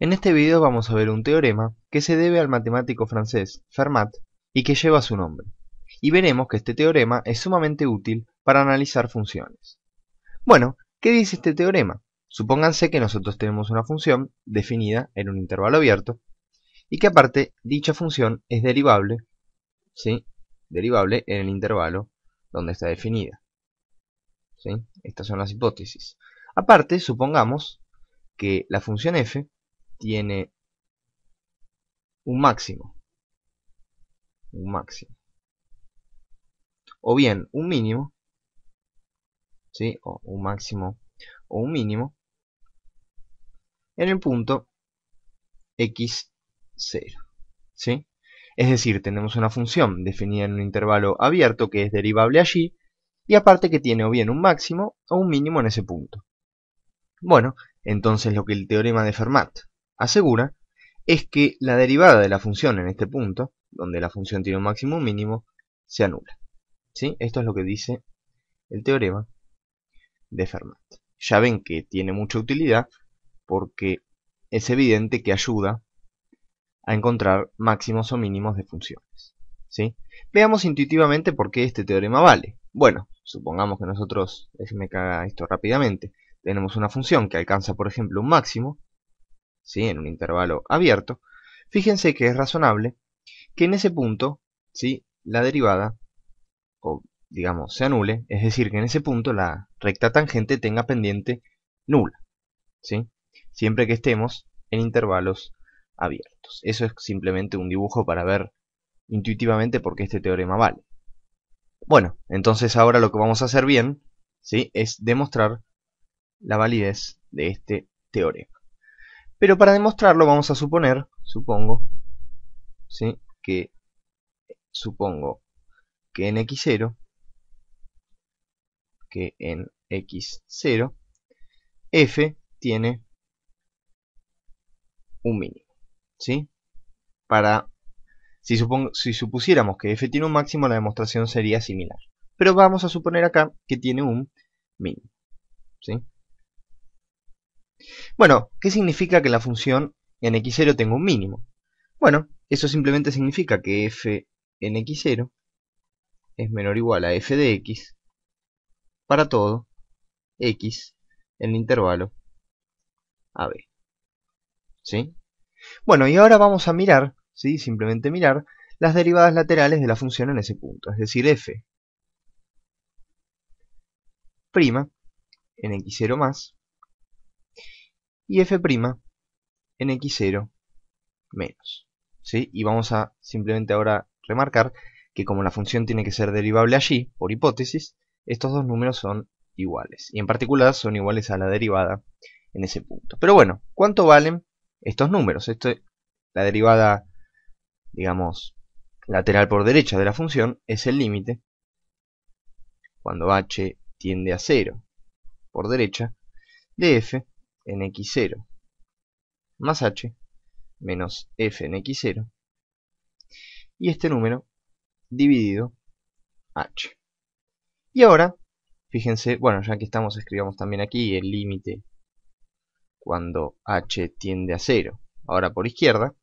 En este video vamos a ver un teorema que se debe al matemático francés Fermat y que lleva su nombre. Y veremos que este teorema es sumamente útil para analizar funciones. Bueno, ¿qué dice este teorema? Supónganse que nosotros tenemos una función definida en un intervalo abierto y que aparte dicha función es derivable, ¿sí? Derivable en el intervalo donde está definida, ¿sí? Estas son las hipótesis. Aparte, supongamos que la función f tiene un máximo, o bien un mínimo, ¿sí? O un máximo o un mínimo en el punto x0, ¿sí? Es decir, tenemos una función definida en un intervalo abierto que es derivable allí y aparte que tiene o bien un máximo o un mínimo en ese punto. Bueno, entonces lo que el teorema de Fermat asegura es que la derivada de la función en este punto, donde la función tiene un máximo o un mínimo, se anula, ¿sí? Esto es lo que dice el teorema de Fermat. Ya ven que tiene mucha utilidad porque es evidente que ayuda a encontrar máximos o mínimos de funciones, ¿sí? Veamos intuitivamente por qué este teorema vale. Bueno, supongamos que nosotros, déjenme que haga esto rápidamente, tenemos una función que alcanza, por ejemplo, un máximo, ¿sí? En un intervalo abierto. Fíjense que es razonable que en ese punto, ¿sí? La derivada, o digamos, se anule, es decir, que en ese punto la recta tangente tenga pendiente nula, ¿sí? Siempre que estemos en intervalos abiertos. Eso es simplemente un dibujo para ver intuitivamente por qué este teorema vale. Bueno, entonces ahora lo que vamos a hacer bien, ¿sí? Es demostrar la validez de este teorema. Pero para demostrarlo vamos a suponer, ¿sí? Supongo que en x0, f tiene un mínimo, ¿sí? Si supusiéramos que f tiene un máximo, la demostración sería similar. Pero vamos a suponer acá que tiene un mínimo, ¿sí? Bueno, ¿qué significa que la función en x0 tenga un mínimo? Bueno, eso simplemente significa que f en x0 es menor o igual a f de x para todo x en el intervalo ab, ¿sí? Bueno, y ahora vamos a mirar, ¿sí? Simplemente mirar las derivadas laterales de la función en ese punto, es decir, f' en x0 más y f' en x0 menos, ¿sí? Y vamos a simplemente ahora remarcar que como la función tiene que ser derivable allí, por hipótesis, estos dos números son iguales. Y en particular son iguales a la derivada en ese punto. Pero bueno, ¿cuánto valen estos números? La derivada, digamos, lateral por derecha de la función es el límite cuando h tiende a 0 por derecha de f en x0 más h menos f en x0 y este número dividido h. Y ahora, fíjense, bueno, ya que estamos, escribamos también aquí el límite cuando h tiende a 0, ahora por izquierda,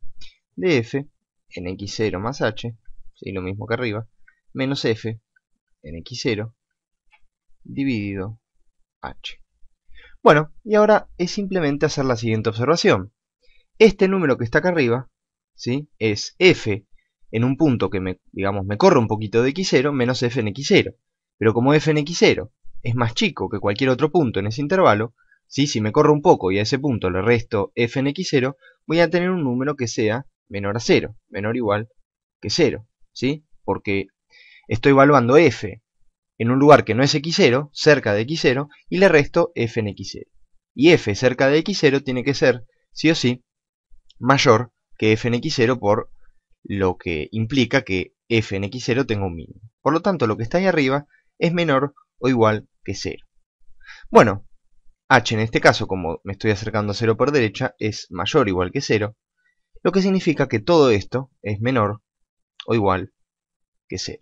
de f en x0 más h, ¿sí? Lo mismo que arriba, menos f en x0 dividido h. Bueno, y ahora es simplemente hacer la siguiente observación. Este número que está acá arriba, ¿sí? Es f en un punto que me corre un poquito de x0 menos f en x0. Pero como f en x0 es más chico que cualquier otro punto en ese intervalo, ¿sí? Si me corro un poco y a ese punto le resto f en x0, voy a tener un número que sea menor a 0, menor o igual que 0, ¿sí? Porque estoy evaluando f en un lugar que no es x0, cerca de x0, y le resto f en x0. Y f cerca de x0 tiene que ser, sí o sí, mayor que f en x0 por lo que implica que f en x0 tenga un mínimo. Por lo tanto, lo que está ahí arriba es menor o igual que 0. Bueno, h en este caso, como me estoy acercando a 0 por derecha, es mayor o igual que 0, lo que significa que todo esto es menor o igual que 0.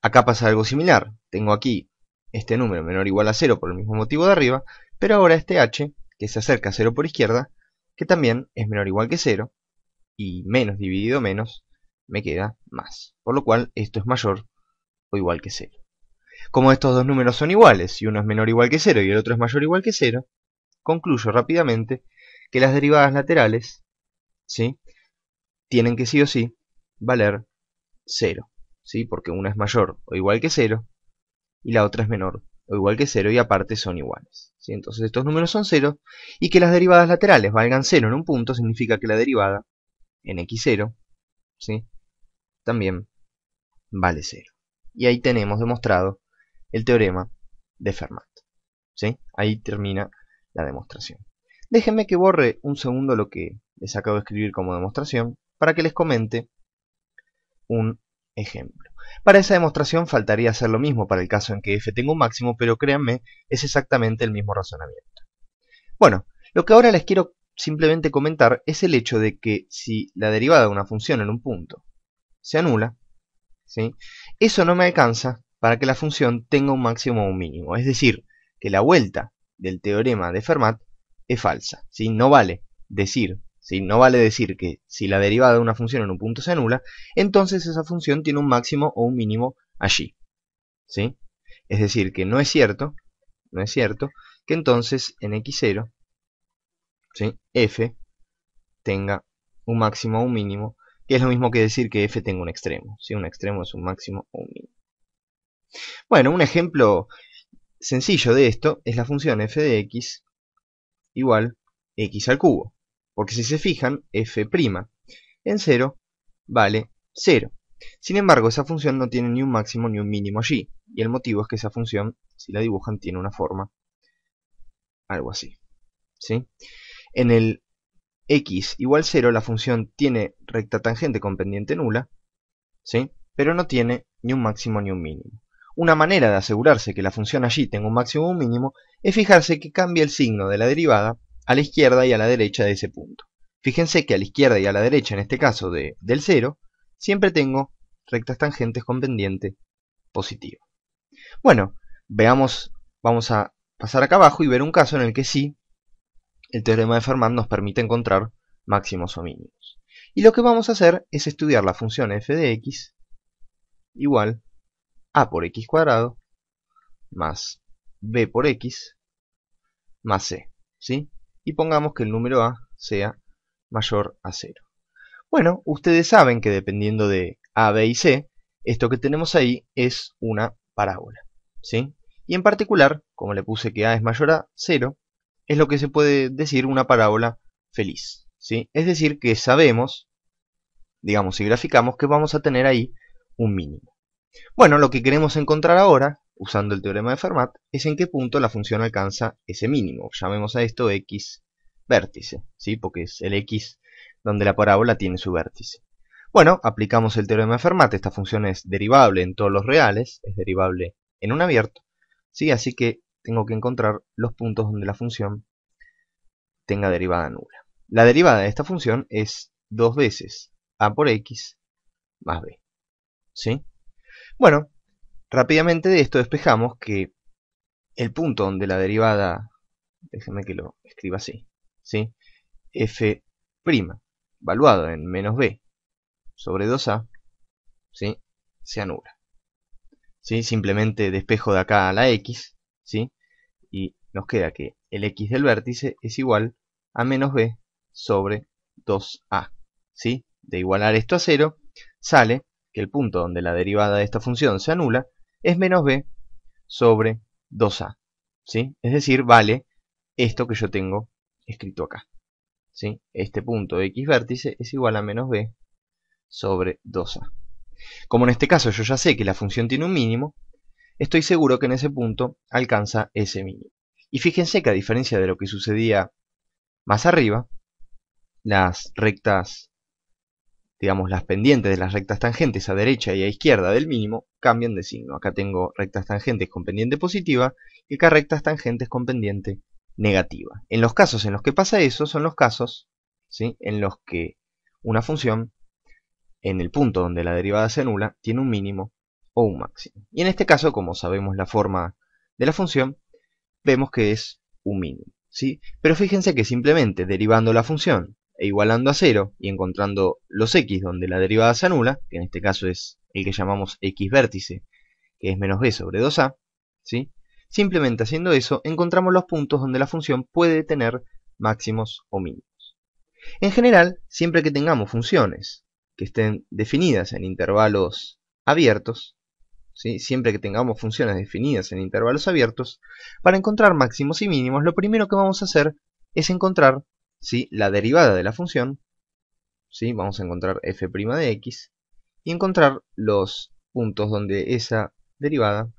Acá pasa algo similar. Tengo aquí este número menor o igual a 0 por el mismo motivo de arriba, pero ahora este h, que se acerca a 0 por izquierda, que también es menor o igual que 0, y menos dividido menos me queda más, por lo cual esto es mayor o igual que 0. Como estos dos números son iguales, y uno es menor o igual que 0 y el otro es mayor o igual que 0, concluyo rápidamente que las derivadas laterales, ¿sí?, tienen que sí o sí valer 0, ¿sí?, porque una es mayor o igual que 0 y la otra es menor o igual que 0 y aparte son iguales, ¿sí? Entonces estos números son 0 y que las derivadas laterales valgan 0 en un punto significa que la derivada en x0, ¿sí?, también vale 0. Y ahí tenemos demostrado el teorema de Fermat, ¿sí? Ahí termina la demostración. Déjenme que borre un segundo lo que les acabo de escribir como demostración para que les comente un ejemplo. Para esa demostración faltaría hacer lo mismo para el caso en que f tenga un máximo, pero créanme, es exactamente el mismo razonamiento. Bueno, lo que ahora les quiero simplemente comentar es el hecho de que si la derivada de una función en un punto se anula, ¿sí?, eso no me alcanza para que la función tenga un máximo o un mínimo. Es decir, que la vuelta del teorema de Fermat es falsa, ¿sí? No vale decir, ¿sí?, no vale decir que si la derivada de una función en un punto se anula, entonces esa función tiene un máximo o un mínimo allí, ¿sí? Es decir, que no es cierto que entonces en x0, ¿sí?, f tenga un máximo o un mínimo, que es lo mismo que decir que f tenga un extremo, ¿sí? Un extremo es un máximo o un mínimo. Bueno, un ejemplo sencillo de esto es la función f de x igual x al cubo, porque si se fijan, f' en 0 vale 0. Sin embargo, esa función no tiene ni un máximo ni un mínimo allí, y el motivo es que esa función, si la dibujan, tiene una forma algo así, ¿sí? En el x igual 0, la función tiene recta tangente con pendiente nula, ¿sí?, pero no tiene ni un máximo ni un mínimo. Una manera de asegurarse que la función allí tenga un máximo o un mínimo es fijarse que cambia el signo de la derivada a la izquierda y a la derecha de ese punto. Fíjense que a la izquierda y a la derecha, en este caso del 0, siempre tengo rectas tangentes con pendiente positiva. Bueno, veamos, vamos a pasar acá abajo y ver un caso en el que sí, el teorema de Fermat nos permite encontrar máximos o mínimos. Y lo que vamos a hacer es estudiar la función f de x igual a por x cuadrado más b por x más c, ¿sí? Y pongamos que el número a sea mayor a 0. Bueno, ustedes saben que dependiendo de a, b y c, esto que tenemos ahí es una parábola, ¿sí? Y en particular, como le puse que a es mayor a 0, es lo que se puede decir una parábola feliz, ¿sí? Es decir, que sabemos, digamos, si graficamos, que vamos a tener ahí un mínimo. Bueno, lo que queremos encontrar ahora, usando el teorema de Fermat, es en qué punto la función alcanza ese mínimo. Llamemos a esto x vértice, ¿sí?, porque es el x donde la parábola tiene su vértice. Bueno, aplicamos el teorema de Fermat. Esta función es derivable en todos los reales, es derivable en un abierto, ¿sí? Así que tengo que encontrar los puntos donde la función tenga derivada nula. La derivada de esta función es 2 veces a por x más b, ¿sí? Bueno, rápidamente de esto despejamos que el punto donde la derivada, déjenme que lo escriba así, ¿sí?, f' valuado en menos b sobre 2a, ¿sí?, se anula, ¿sí? Simplemente despejo de acá a la x, ¿sí?, y nos queda que el x del vértice es igual a menos b sobre 2a, ¿sí? De igualar esto a 0, sale que el punto donde la derivada de esta función se anula es menos b sobre 2a, ¿sí? Es decir, vale esto que yo tengo escrito acá, ¿sí? Este punto de x vértice es igual a menos b sobre 2a. Como en este caso yo ya sé que la función tiene un mínimo, estoy seguro que en ese punto alcanza ese mínimo. Y fíjense que a diferencia de lo que sucedía más arriba, las rectas, digamos, las pendientes de las rectas tangentes a derecha y a izquierda del mínimo cambian de signo. Acá tengo rectas tangentes con pendiente positiva y acá rectas tangentes con pendiente negativa. En los casos en los que pasa eso son los casos, ¿sí?, en los que una función, en el punto donde la derivada se anula, tiene un mínimo o un máximo. Y en este caso, como sabemos la forma de la función, vemos que es un mínimo, ¿sí? Pero fíjense que simplemente derivando la función e igualando a 0 y encontrando los x donde la derivada se anula, que en este caso es el que llamamos x vértice, que es menos b sobre 2a, ¿sí? Simplemente haciendo eso encontramos los puntos donde la función puede tener máximos o mínimos. En general, siempre que tengamos funciones que estén definidas en intervalos abiertos, ¿sí? Siempre que tengamos funciones definidas en intervalos abiertos, para encontrar máximos y mínimos, lo primero que vamos a hacer es encontrar, ¿sí?, la derivada de la función, ¿sí? Vamos a encontrar f' de x y encontrar los puntos donde esa derivada,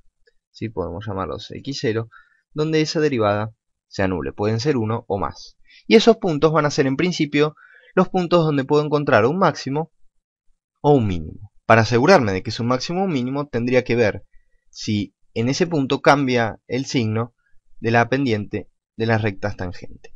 ¿sí?, podemos llamarlos x0, donde esa derivada se anule. Pueden ser uno o más. Y esos puntos van a ser en principio los puntos donde puedo encontrar un máximo o un mínimo. Para asegurarme de que es un máximo o un mínimo, tendría que ver si en ese punto cambia el signo de la pendiente de las rectas tangentes.